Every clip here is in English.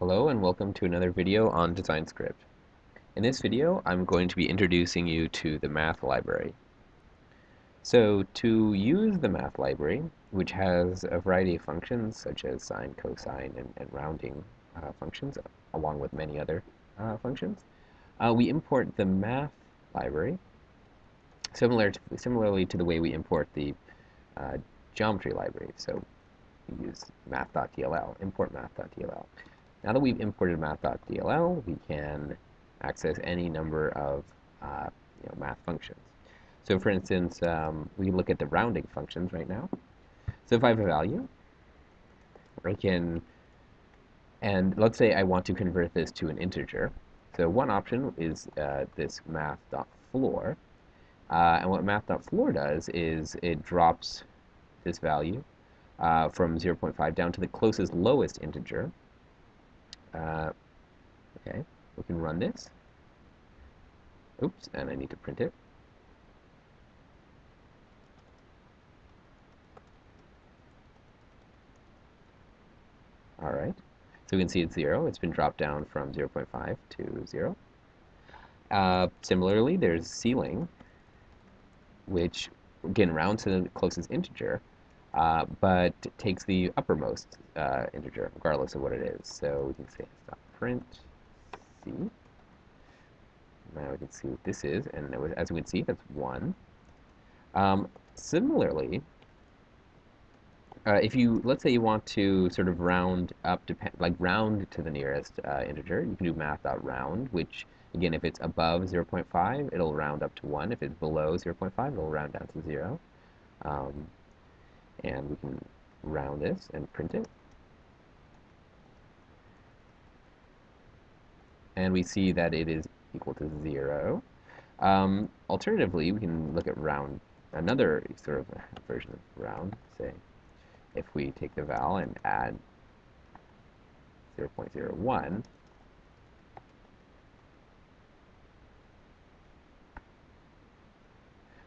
Hello and welcome to another video on DesignScript. In this video, I'm going to be introducing you to the math library. So to use the math library, which has a variety of functions such as sine, cosine, and rounding functions, along with many other functions, we import the math library similarly to the way we import the uh, geometry library. So we use math.dll, import math.dll. Now that we've imported math.dll, we can access any number of math functions. So for instance, we can look at the rounding functions right now. So if I have a value, I can, and let's say I want to convert this to an integer. So one option is this math.floor. And what math.floor does is it drops this value from 0.5 down to the closest lowest integer. Okay, we can run this. Oops, and I need to print it. All right, so we can see it's 0. It's been dropped down from 0.5 to 0. Similarly, there's ceiling, which again rounds to the closest integer, but takes the uppermost integer, regardless of what it is. So we can say print c. Now we can see what this is, and as we can see, that's 1. Similarly, if you, let's say you want to sort of round up, round to the nearest integer, you can do math.round, which, again, if it's above 0.5, it'll round up to 1. If it's below 0.5, it'll round down to 0. And we can round this and print it. And we see that it is equal to 0. Alternatively, we can look at round, another sort of version of round, say, if we take the val and add 0.01,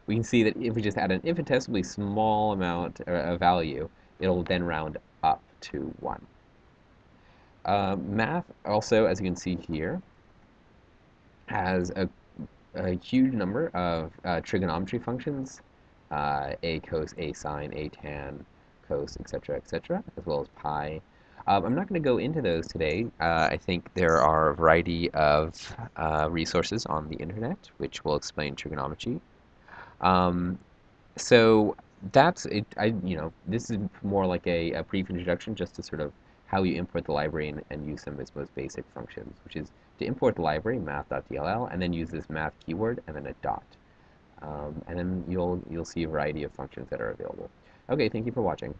we can see that if we just add an infinitesimally small amount of value, it'll then round up to 1. Math also, as you can see here, has a huge number of trigonometry functions, a cos, a sine, a tan, cos, etc., as well as pi. I'm not going to go into those today. I think there are a variety of resources on the internet which will explain trigonometry. So that's it. This is more like a brief introduction just to sort of how you import the library and use some of its most basic functions, which is to import the library, math.dll, and then use this math keyword and then a dot. And then you'll see a variety of functions that are available. Okay, thank you for watching.